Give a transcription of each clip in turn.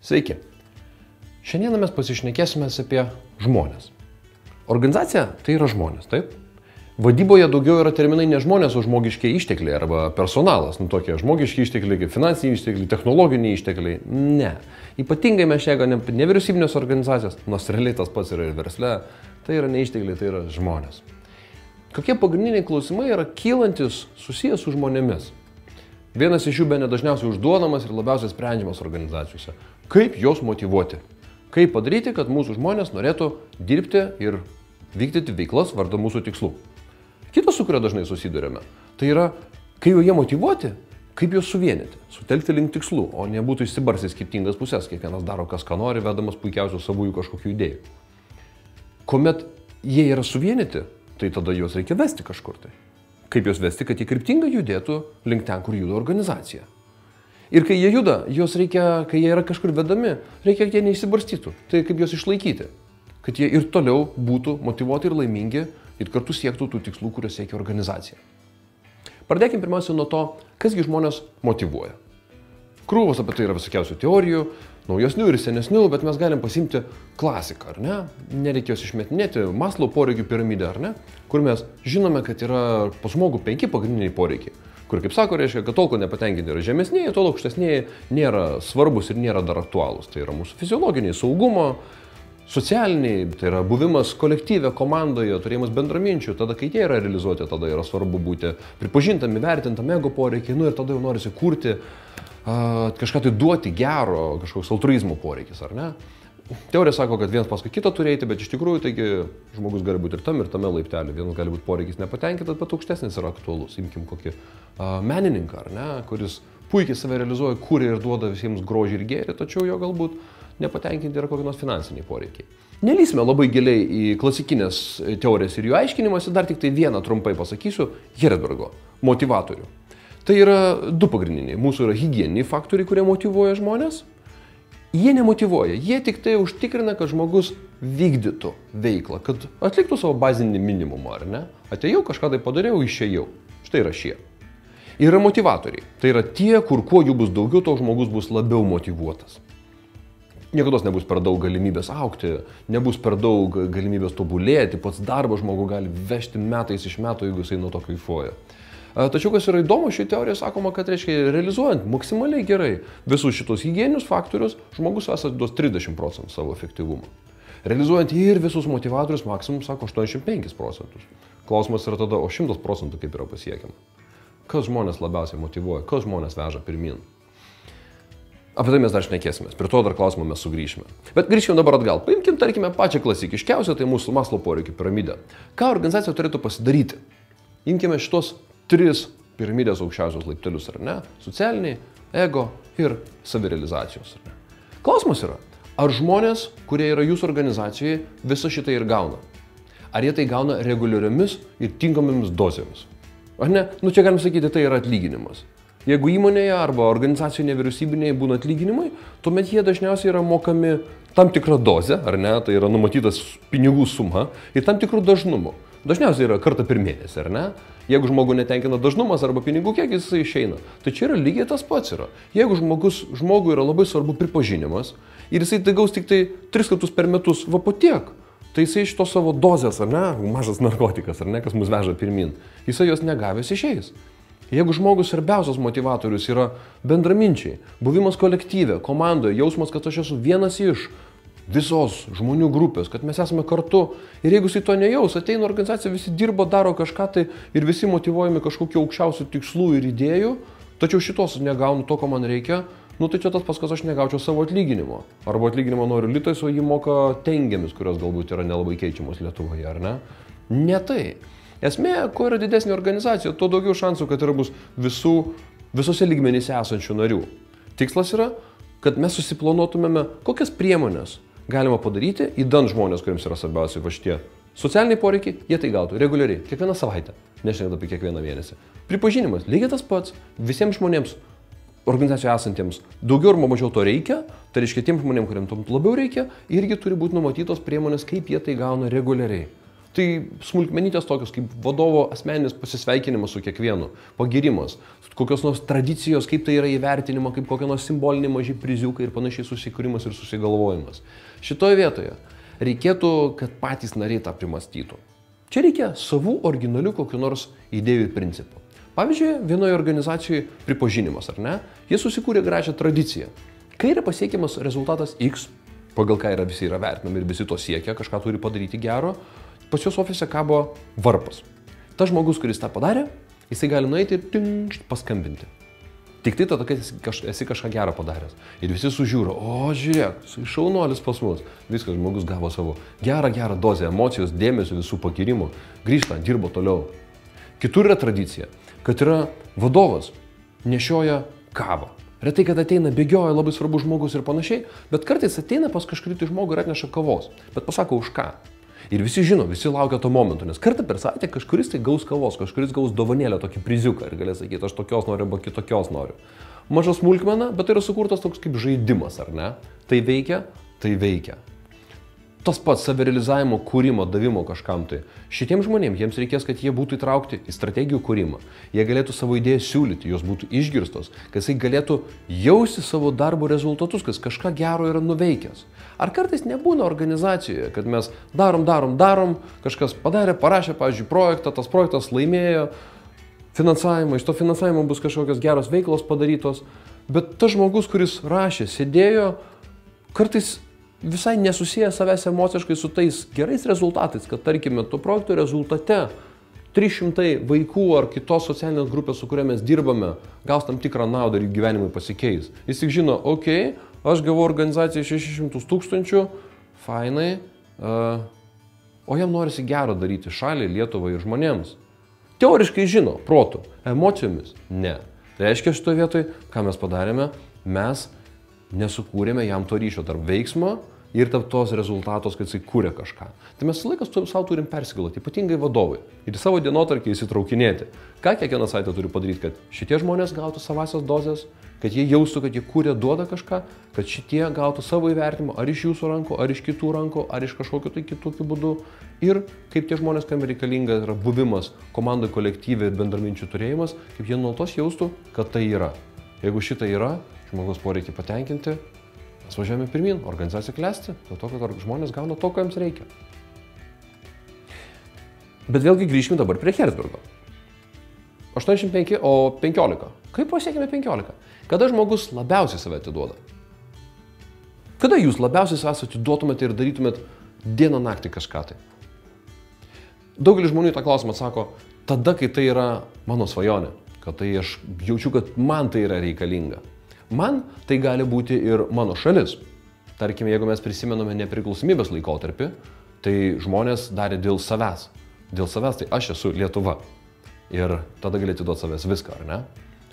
Sveiki. Šiandieną mes pasišnekėsime apie žmonės. Organizacija tai yra žmonės, taip? Vadyboje daugiau yra terminai ne žmonės, o žmogiški ištekliai arba personalas. Tokie žmogiški ištekliai, kaip finansiniai ištekliai, technologiniai ištekliai. Ne. Ypatingai mes šiego nevyriausybinės organizacijas, nors realiai tas pats yra ir versle, tai yra ne ištekliai, tai yra žmonės. Kokie pagrindiniai klausimai yra kylantis susijęs su žmonėmis? Vienas iš jų bene dažniausiai užduodamas ir labiausiai sprendžiamas organizacijose. Kaip juos motyvuoti? Kaip padaryti, kad mūsų žmonės norėtų dirbti ir vykdyti veiklas vardan mūsų tikslų? Kitas, su kurio dažnai susidurėme, tai yra, kai jie motyvuoti, kaip juos suvienyti, sutelkti link tikslų, o nebūtų išsibarsti skirtingas pusės, kiekvienas daro kas ką nori, vedamas puikiausių savųjų kažkokių idėjų. Kuomet jie yra suvienyti, tai tada juos reikia vesti kažkur tai. Kaip juos vesti, kad jie kryptingai judėtų link ten, kur juda organizacija. Ir kai jie juda, juos reikia, kai jie yra kažkur vedami, reikia, kad jie neišsibarstytų. Tai kaip juos išlaikyti, kad jie ir toliau būtų motyvuoti ir laimingi ir kartu siektų tų tikslų, kuriuos siekia organizacija. Pradėkime pirmiausia nuo to, kasgi žmonės motyvuoja. Krūvos apie tai yra visokiausių teorijų, naujesnių ir senesnių, bet mes galim pasimti klasiką, ar ne? Nereikia jos išmetinėti, Maslow poreikių piramidę, ar ne? Kur mes žinome, kad yra pas žmogų 5 pagrindiniai poreikiai. Kur, kaip sako, reiškia, kad tol, kol nepatenkinti yra žemesnėje, tol aukštesnėje nėra svarbus ir nėra dar aktualūs. Tai yra mūsų fiziologiniai, saugumo, socialiniai, tai yra buvimas kolektyve, komandoje, turėjimas bendraminčių. Tada, kai jie yra realizuoti, tada yra svarbu būti pripažintam, įvertintam ego poreikiai, ir tada jau norisi kurti kažką tai duoti gero, kažkoks altruizmo poreikis, ar ne? Teorija sako, kad vienas paskui kitą turi eiti, bet iš tikrųjų, taigi, žmogus gali būti ir tame laiptelį. Vienas gali būti poreikis nepatenkintas, bet aukštesnis yra aktualus. Imkim kokį menininką, ar ne, kuris puikiai save realizuoja, kuria ir duoda visiems grožį ir gėrį, tačiau jo galbūt nepatenkinti yra kokie nors finansiniai poreikiai. Nelysime labai giliai į klasikinės teorijas ir jų aiškinimąsi, dar tik tai vieną trumpai pasakysiu - Herzbergo motyvatorių. Tai yra 2 pagrindiniai. Mūsų yra higieniniai faktoriai, kurie motyvuoja žmonės. Jie nemotyvuoja, jie tik tai užtikrina, kad žmogus vykdytų veiklą, kad atliktų savo bazinį minimumą, ar ne? Atėjau, kažką tai padariau, išėjau. Štai yra šie. Yra motyvatoriai. Tai yra tie, kur kuo jų bus daugiau, to žmogus bus labiau motyvuotas. Niekados nebus per daug galimybės augti, nebus per daug galimybės tobulėti, pats darbas žmogų gali vežti metais iš metų, jeigu jisai nuo to kaifuoja. Tačiau, kas yra įdomu, ši teorija sakoma, kad reiškia, realizuojant maksimaliai gerai visus šitos higieninius faktorius, žmogus duos 30% savo efektyvumą. Realizuojant ir visus motivatorius, maksimum sako 85%. Klausimas yra tada, o 100% kaip yra pasiekiama. Kas žmonės labiausiai motyvuoja, kas žmonės veža pirmin? Apie tai mes dar šnekėsime, prie to dar klausimą mes sugrįšime. Bet grįžkime dabar atgal. Paimkim, tarkime, pačią klasikiškiausią, tai mūsų Maslow poreikių piramidę. Ką organizacija turėtų pasidaryti? Imkime šitos 3 piramidės aukščiausios laiptelius, ar ne? Socialiniai, ego ir savirealizacijos. Ar ne? Klausimas yra, ar žmonės, kurie yra jūsų organizacijoje, visą šitą ir gauna? Ar jie tai gauna reguliariomis ir tinkamomis dozėmis? Ar ne? Čia galim sakyti, tai yra atlyginimas. Jeigu įmonėje arba organizacijoje nevyriausybinėje būna atlyginimai, tuomet jie dažniausiai yra mokami tam tikrą dozę, ar ne? Tai yra numatytas pinigų suma ir tam tikrų dažnumų. Dažniausiai yra kartą per mėnesį, ar ne? Jeigu žmogų netenkina dažnumas arba pinigų kiekis, jisai išeina. Tai čia yra lygiai tas pats yra. Jeigu žmogui yra labai svarbu pripažinimas ir jisai tai gaus tik tai 3 kartus per metus, va po tiek, tai jisai iš to savo dozės, ar ne? Mažas narkotikas, ar ne? Kas mus veža pirmin. Jisai jos negavęs išeis. Jeigu žmogus svarbiausias motivatorius yra bendraminčiai, buvimas kolektyve, komandoje, jausmas, kad aš esu vienas iš visos žmonių grupės, kad mes esame kartu. Ir jeigu jisai to nejaus, ateina organizacija, visi dirba, daro kažką tai ir visi motyvuojami kažkokiu aukščiausių tikslų ir idėjų, tačiau šitos negaunu to, ko man reikia, tai čia tas paskas aš negaučiau savo atlyginimo. Arba atlyginimo noriu litais, o jį moka tengėmis, kurios galbūt yra nelabai keičiamos Lietuvoje, ar ne? Ne tai. Esmė, kuo yra didesnė organizacija, tuo daugiau šansų, kad yra bus visose lygmenyse esančių narių. Tikslas yra, kad mes susiplanuotumėme, kokias priemonės galima padaryti, įdant žmonės, kuriems yra svarbiausia va šitie socialiniai poreikiai, jie tai gautų reguliariai, kiekvieną savaitę, nešnekant apie kiekvieną mėnesį. Pripažinimas, lygiai tas pats, visiems žmonėms organizacijoje esantiems daugiau ar mažiau to reikia, tai reiškia tiems žmonėms, kuriems to labiau reikia, irgi turi būti numatytos priemonės, kaip jie tai gauna reguliariai. Tai smulkmenytės tokios kaip vadovo asmeninis pasisveikinimas su kiekvienu, pagirimas, kokios nors tradicijos, kaip tai yra įvertinimo, kaip kokie nors simboliniai maži priziukai ir panašiai susikūrimas ir susigalvojimas. Šitoje vietoje reikėtų, kad patys nariai tą primastytų. Čia reikia savų originalių kokių nors idėjų ir principų. Pavyzdžiui, vienoje organizacijoje pripažinimas, ar ne? Jie susikūrė gražią tradiciją. Kai yra pasiekiamas rezultatas X, pagal ką visi yra vertinami ir visi to siekia, kažką turi padaryti gero, pas juos ofise kabo varpas. Tas žmogus, kuris tą padarė, jisai gali nueiti ir paskambinti. Tik tai tada, kad esi kažką gerą padaręs. Ir visi sužiūro, o žiūrėk, šaunuolis pas mus. Viskas, žmogus gavo savo gerą dozę emocijos, dėmesio, visų pakirimų. Grįžta, dirbo toliau. Kitur yra tradicija, kad yra vadovas, nešioja kavą. Retai, kad ateina, bėgioja labai svarbus žmogus ir panašiai, bet kartais ateina pas kažkurį tai žmogų ir atneša kavos. Bet pasako už ką. Ir visi žino, visi laukia to momento, nes kartą per savaitę kažkuris tai gaus kavos, kažkuris gaus dovanėlę, tokį priziuką ir galės sakyti, aš tokios noriu arba kitokios noriu. Maža smulkmena, bet tai yra sukurtas toks kaip žaidimas, ar ne? Tai veikia, tai veikia. Tas pats savirealizavimo kūrimo, davimo kažkam tai. Šitiems žmonėms, jiems reikės, kad jie būtų įtraukti į strategijų kūrimą. Jie galėtų savo idėją siūlyti, jos būtų išgirstos, kad jisai galėtų jausti savo darbo rezultatus, kad kažką gero yra nuveikęs. Ar kartais nebūna organizacijoje, kad mes darom, kažkas padarė, parašė, pavyzdžiui, projektą, tas projektas laimėjo finansavimą, iš to finansavimo bus kažkokios geros veiklos padarytos, bet tas žmogus, kuris rašė, sėdėjo, kartais visai nesusiję savęs emociškai su tais gerais rezultatais, kad tarkime, to projekto rezultate 300 vaikų ar kitos socialinės grupės, su kuria mes dirbame, gaus tam tikrą naudą ir jų gyvenimai pasikeis. Jis tik žino, okei, aš gavau organizacijai 600 000, fainai, o jam norisi gero daryti šaliai, Lietuvai ir žmonėms. Teoriškai žino, protu, emocijomis ne. Tai reiškia šitoje vietoje, ką mes padarėme, mes nesukūrėme jam to ryšio tarp veiksmo ir tarp tos rezultatos, kad jisai kūrė kažką. Tai mes laikas savo turim persigalvoti, ypatingai vadovai, ir savo dienotvarkę įsitraukinėti. Ką kiekvieną savaitę turi padaryti, kad šitie žmonės gautų savasias dozes, kad jie jaustų, kad jie kūrė, duoda kažką, kad šitie gautų savo įvertimą ar iš jūsų rankų, ar iš kitų rankų, ar iš kažkokiu tai kitokiu būdu. Ir kaip tie žmonės, kam reikalinga yra buvimas komandai, kolektyviai ir bendraminčių turėjimas, kaip jie nuolatos jaustų, kad tai yra. Jeigu šitą yra, žmogaus poreikiai patenkinti, mes važiuojame pirmin, organizacija klesti, dėl to, kad žmonės gauna to, ko jiems reikia. Bet vėlgi grįžkime dabar prie Herzbergo. 85, o 15. Kaip pasiekime 15? Kada žmogus labiausiai save atiduoda? Kada jūs labiausiai savęs atiduotumėte ir darytumėt dieną naktį kažką tai? Daugelis žmonių tą klausimą atsako, tada, kai tai yra mano svajonė, kad tai aš jaučiu, kad man tai yra reikalinga. Man tai gali būti ir mano šalis. Tarkime, jeigu mes prisimename nepriklausomybės laikotarpį, tai žmonės darė dėl savęs. Dėl savęs tai aš esu Lietuva. Ir tada galėtų duoti savęs viską, ar ne?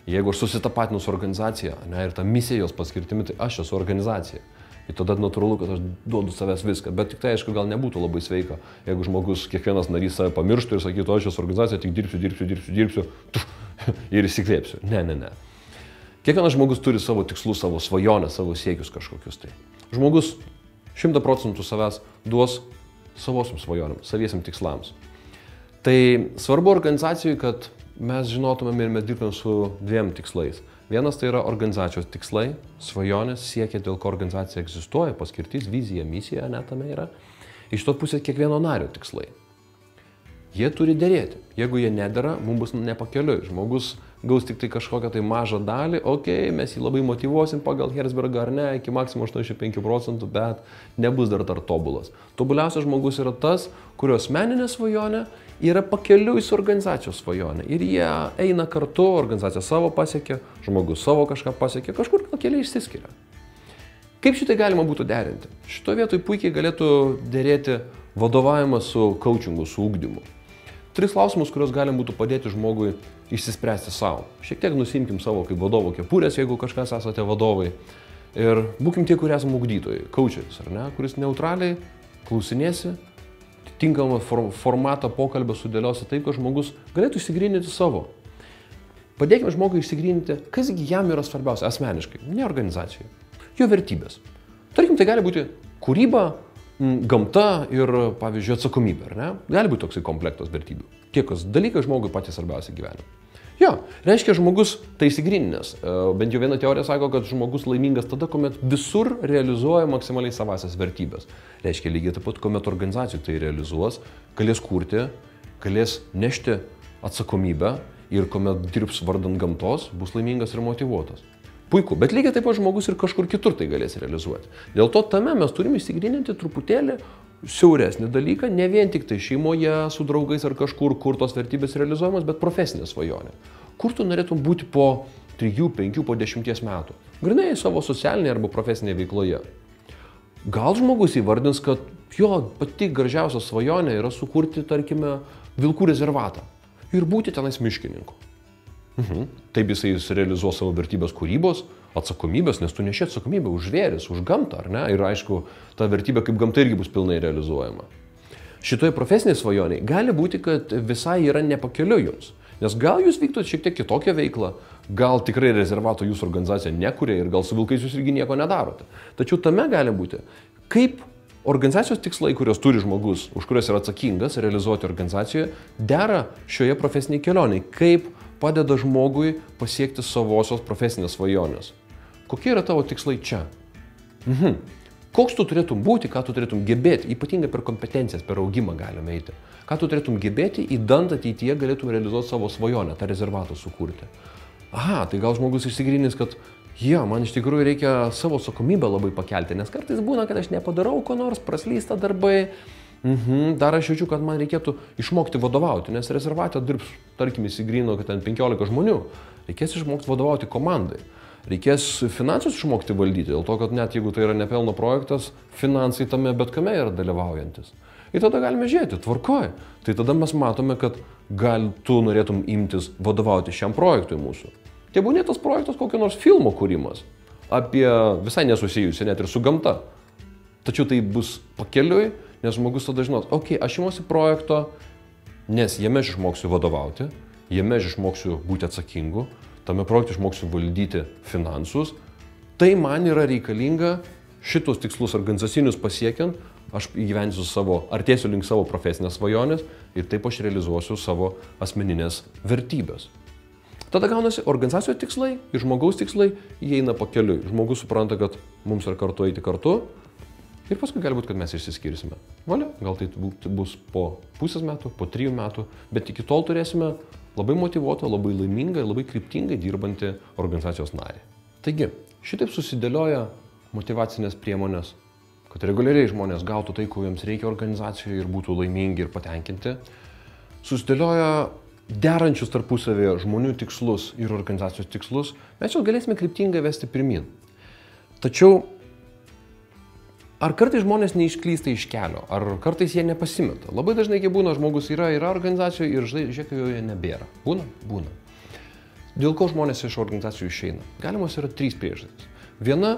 Jeigu aš susitapatinu su organizacija, ne, ir ta misija jos paskirtimi, tai aš esu organizacija. Ir tada natūralu, kad aš duodu savęs viską. Bet tik tai, aišku, gal nebūtų labai sveika, jeigu žmogus, kiekvienas narys save pamirštų ir sakytų, aš esu organizacija, tik dirbsiu ir įsikvėpsiu. Ne. Kiekvienas žmogus turi savo tikslus, savo svajonę, savo siekius kažkokius tai. Žmogus 100% savęs duos savosiam svajonėm, saviesiam tikslams. Tai svarbu organizacijai, kad mes žinotumėm ir mes dirbtumėm su dviem tikslais. Vienas tai yra organizacijos tikslai, svajonės, siekia, dėl ko organizacija egzistuoja, paskirtis, vizija, misija, net tame yra. Iš to pusės kiekvieno nario tikslai. Jie turi dėrėti. Jeigu jie nedera, mums bus nepakeliui. Žmogus gaus tik tai kažkokią tai mažą dalį, okei, mes jį labai motyvuosim pagal Herzbergą ar ne, iki maksimum 85%, bet nebus dar tobulas. Tobuliausias žmogus yra tas, kurio asmeninė svajonė yra pakeliui su organizacijos svajonė. Ir jie eina kartu, organizacija savo pasiekia, žmogus savo kažką pasiekia, kažkur keliai išsiskiria. Kaip šitai galima būtų derinti? Šitoje vietoje puikiai galėtų dėrėti vadovavimas su coachingu, su ugdymu. 3 klausimus, kuriuos galim būtų padėti žmogui išsispręsti savo. Šiek tiek nusimkim savo kaip vadovo kepurės, jeigu kažkas esate vadovai. Ir būkim tie, kurie esame ugdytojai, coacheris, ar ne, kuris neutraliai klausinėsi, tinkamą formatą pokalbio sudėliosi taip, kad žmogus galėtų išsigryninti savo. Padėkime žmogui išsigryninti, kasgi jam yra svarbiausia asmeniškai, ne organizacijai. Jo vertybės. Tarkim, tai gali būti kūryba, gamta ir, pavyzdžiui, atsakomybė, ar ne? Gali būti toksai komplektas vertybių. Tiekas dalykai žmogui patys svarbiausia gyvenime. Jo, reiškia žmogus tai įsigryninęs. Bent jau viena teorija sako, kad žmogus laimingas tada, kuomet visur realizuoja maksimaliai savasias vertybės. Reiškia lygiai taip pat, kuomet organizacijų tai realizuos, galės kurti, galės nešti atsakomybę ir kuomet dirbs vardant gamtos, bus laimingas ir motyvuotas. Puiku, bet lygiai taip pat žmogus ir kažkur kitur tai galės realizuoti. Dėl to tame mes turime įsigryninti truputėlį siauresnį dalyką, ne vien tik tai šeimoje, su draugais ar kažkur, kur tos vertybės realizuojamos, bet profesinė svajonė. Kur tu norėtum būti po 3, 5, po 10 metų? Grinai savo socialinėje arba profesinėje veikloje. Gal žmogus įvardins, kad jo pati gražiausia svajonė yra sukurti, tarkime, vilkų rezervatą ir būti tenais miškininku. Taip jisai realizuos savo vertybės kūrybos, atsakomybės, nes tu neši atsakomybę už žvėris, už gamtą, ar ne? Ir aišku, ta vertybė kaip gamta irgi bus pilnai realizuojama. Šitoje profesinėje svajoniai gali būti, kad visai yra nepakeliu jums. Nes gal jūs vyktot šiek tiek kitokią veiklą, gal tikrai rezervato jūsų organizacija nekuria ir gal su vilkais jūs irgi nieko nedarote. Tačiau tame gali būti, kaip organizacijos tikslai, kurios turi žmogus, už kurios yra atsakingas realizuoti organizacijoje, dera šioje profesinėje kelionėje, kaip padeda žmogui pasiekti savosios profesinės svajonės. Kokie yra tavo tikslai čia? Koks tu turėtum būti, ką tu turėtum gebėti, ypatingai per kompetencijas, per augimą galime eiti. Ką tu turėtum gebėti, įdant ateityje galėtum realizuoti savo svajonę, tą rezervatą sukurti. Aha, tai gal žmogus išsigrynis, kad man iš tikrųjų reikia savo atsakomybę labai pakelti, nes kartais būna, kad aš nepadarau ko nors, praslysta darbai. Dar aš jaučiu, kad man reikėtų išmokti vadovauti, nes rezervate dirbs, tarkim, įsigrino, kad ten 15 žmonių. Reikės išmokti vadovauti komandai. Reikės finansus išmokti valdyti, dėl to, kad net jeigu tai yra nepelno projektas, finansai tame bet kame yra dalyvaujantis. Ir tada galime žiūrėti, tvarkoj. Tai tada mes matome, kad gal tu norėtum imtis vadovauti šiam projektui mūsų. Tebūnė tas projektas kokio nors filmo kūrimas, apie visai nesusijusi net ir su gamta. Tačiau tai bus pakeliui, nes žmogus tada žinos, aš imuosi projekto, nes jame aš išmoksiu vadovauti, jame aš išmoksiu būti atsakingu, tame projekte išmoksiu valdyti finansus. Tai man yra reikalinga šitos tikslus organizacinius pasiekiant, aš įgyvensiu artėsiu link savo profesinės svajonės ir taip aš realizuosiu savo asmeninės vertybės. Tada gaunasi organizacijos tikslai ir žmogaus tikslai įeina pakeliui. Žmogus supranta, kad mums yra kartu eiti kartu. Ir paskui gali būti, kad mes išsiskirsime. Valia, gal tai bus po pusės metų, po 3 metų, bet iki tol turėsime labai motyvuotą, labai laimingą ir labai kryptingai dirbantį organizacijos narį. Taigi, šitaip susidėlioja motyvacinės priemonės, kad reguliariai žmonės gautų tai, ko jiems reikia organizacijoje ir būtų laimingi ir patenkinti. Susidėlioja derančius tarpusavėje žmonių tikslus ir organizacijos tikslus, mes jau galėsime kryptingai vesti pirmin. Tačiau ar kartais žmonės neišklysta iš kelio, ar kartais jie nepasimeta? Labai dažnai, kai būna, žmogus yra organizacijoje ir žiūrėk, joje nebėra. Būna. Dėl ko žmonės iš organizacijų išeina? Galimos yra 3 priežastys. Viena,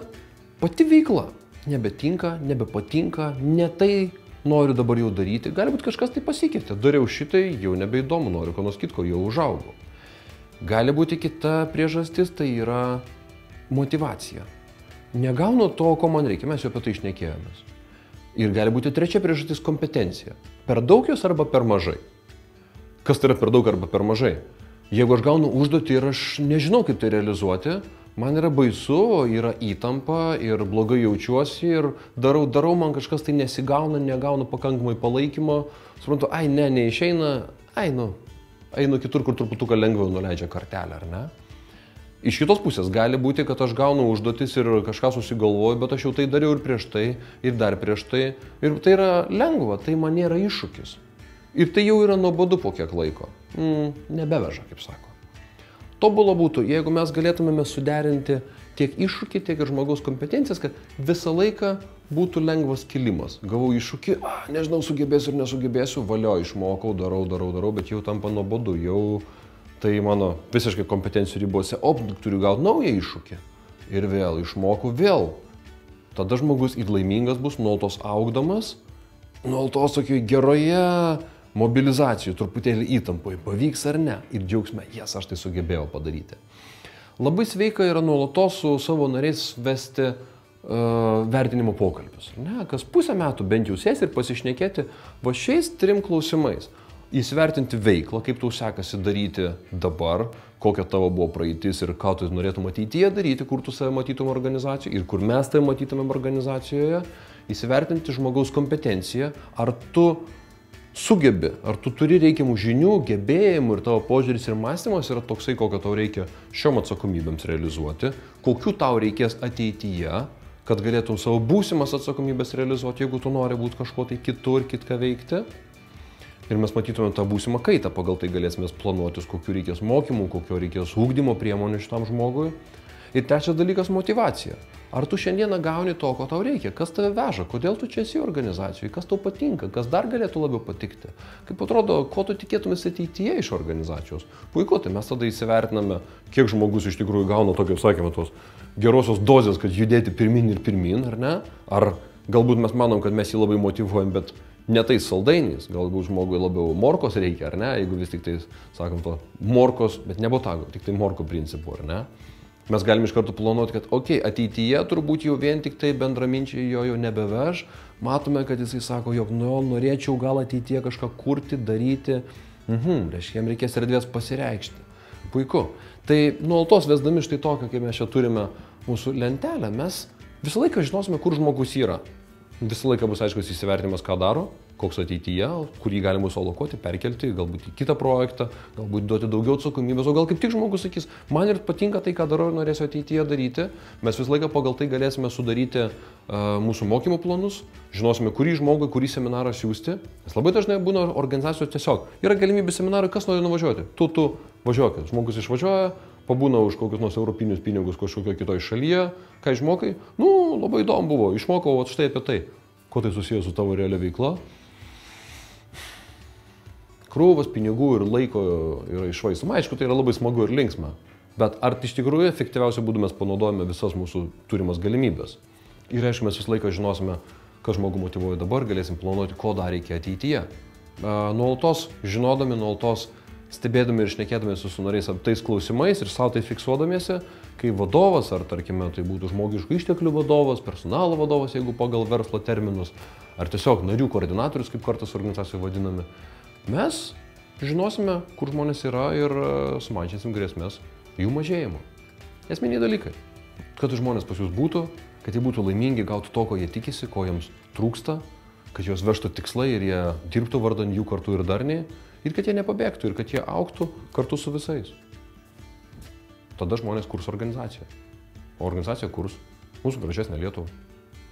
pati veikla nebetinka, nebepatinka, ne tai noriu dabar jau daryti. Gali būti kažkas tai pasikeitė, dariau šitai, jau nebeįdomu, noriu ko nors kitko, jau užaugau. Gali būti kita priežastis, tai yra motyvacija. Negaunu to, ko man reikia, mes jau apie tai šnekėjomės. Ir gali būti trečia priežastis - kompetencija. Per daug jos arba per mažai. Kas tai yra per daug arba per mažai? Jeigu aš gaunu užduotį ir aš nežinau, kaip tai realizuoti, man yra baisu, yra įtampa ir blogai jaučiuosi ir darau, man kažkas tai nesigauna, negaunu pakankamai palaikymo, suprantu, neišeina, einu kitur, kur truputuką lengviau nuleidžia kartelę, ar ne? Iš kitos pusės gali būti, kad aš gaunu užduotis ir kažką susigalvoju, bet aš jau tai dariau ir prieš tai, ir dar prieš tai. Ir tai yra lengva, tai man nėra iššūkis. Ir tai jau yra nuobodu po kiek laiko. Nebeveža, kaip sako. Tobula būtų, jeigu mes galėtumėme suderinti tiek iššūkį, tiek ir žmogaus kompetencijas, kad visą laiką būtų lengvas kilimas. Gavau iššūkį, nežinau, sugebėsiu ir nesugebėsiu, valio, išmokau, darau, bet jau tampa nuobodu, jau tai mano visiškai kompetencijų ribose, turiu gauti naują iššūkį. Ir vėl išmoku, vėl. Tada žmogus ir laimingas bus, nuolatos augdamas, nuolatos tokioje geroje mobilizacijų, truputėlį įtampoje, pavyks ar ne. Ir džiaugsme, aš tai sugebėjau padaryti. Labai sveika yra nuolatos su savo nariais vesti vertinimo pokalbis. Ne? Kas pusę metų bent jau sės ir pasišnekėti va šiais 3 klausimais. Įsivertinti veiklą, kaip tau sekasi daryti dabar, kokia tavo buvo praeitis ir ką tu norėtum ateityje daryti, kur tu save matytum organizacijoje ir kur mes tai matytumėm organizacijoje. Įsivertinti žmogaus kompetenciją, ar tu sugebi, ar tu turi reikiamų žinių, gebėjimų ir tavo požiūris ir mąstymas yra toksai, kokio tau reikia šiom atsakomybėms realizuoti, kokiu tau reikės ateityje, kad galėtum savo būsimas atsakomybės realizuoti, jeigu tu nori būti kažkuo tai kitur, kitką veikti. Ir mes matytumėm tą būsimą kaitą, pagal tai galėsime planuotis, kokiu reikės mokymų, kokio reikės ugdymo priemonių šitam žmogui. Ir trečias dalykas - motyvacija. Ar tu šiandieną gauni to, ko tau reikia? Kas tave veža? Kodėl tu čia esi organizacijoje? Kas tau patinka? Kas dar galėtų labiau patikti? Kaip atrodo, ko tu tikėtumės ateityje iš organizacijos? Puiku, tai mes tada įsivertiname, kiek žmogus iš tikrųjų gauna tokio, sakėme, tos gerosios dozės, kad judėti pirmin ir pirmin, ar ne? Ar galbūt mes manom, kad mes jį labai motyvuojam, bet ne tais saldainiais, galbūt žmogui labiau morkos reikia, ar ne? Jeigu vis tik tai, sakom to, morkos, bet ne botago, tik tai morko principu, ar ne? Mes galim iš karto planuoti, kad ateityje turbūt jau vien tik tai bendraminčiai jo nebeveš. Matome, kad jisai sako, jog norėčiau gal ateityje kažką kurti, daryti. Reiškia, jam reikės erdvės pasireikšti. Puiku. Tai nuolatos vesdami štai tokio, kaip mes čia turime mūsų lentelę, mes visą laiką žinosime, kur žmogus yra. Visą laiką bus aiškus įsivertinimas, ką daro, koks ateityje, kurį galima bus alokuoti, perkelti, galbūt į kitą projektą, galbūt duoti daugiau atsakomybės, o gal kaip tik žmogus sakys, man ir patinka tai, ką darau ir norėsiu ateityje daryti. Mes visą laiką pagal tai galėsime sudaryti mūsų mokymų planus, žinosime, kurį žmogui, kurį seminarą siūsti. Nes labai dažnai būna organizacijos tiesiog, yra galimybė seminarui, kas nori nuvažiuoti. Tu važiuokit, žmogus išvažiuoja, pabūna už kokius nors europinius pinigus kažkokio kitoj šalyje, ką išmokai, labai įdomu buvo, išmokau štai apie tai. Ko tai susijęs su tavo realia veikla? Krūvas pinigų ir laiko yra iššvaistoma. Aišku, tai yra labai smagu ir linksma. Bet ar iš tikrųjų efektyviausiu būdu mes panaudojame visas mūsų turimas galimybės? Ir aišku, mes visą laiką žinosime, kas žmogų motyvuoja dabar, galėsim planuoti, ko dar reikia ateityje. Nuolatos žinodami, nuolatos stebėdami ir šnekėdamiesi su nariais tais klausimais ir savo tai fiksuodamiesi, kai vadovas, ar tarkime tai būtų žmogiškų išteklių vadovas, personalo vadovas, jeigu pagal verslo terminus, ar tiesiog narių koordinatorius, kaip kartais organizacijoje vadinami, mes žinosime, kur žmonės yra ir sumažinsim grėsmės jų mažėjimo. Esminiai dalykai. Kad žmonės pas jūs būtų, kad jie būtų laimingi, gautų to, ko jie tikisi, ko jiems trūksta, kad juos vežtų tikslai ir jie dirbtų vardan jų kartu ir darniai, ir kad jie nepabėgtų, ir kad jie augtų kartu su visais. Tada žmonės kurs organizaciją. O organizacija kurs mūsų gražesnę Lietuvą,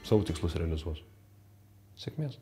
savo tikslus realizuos. Sėkmės.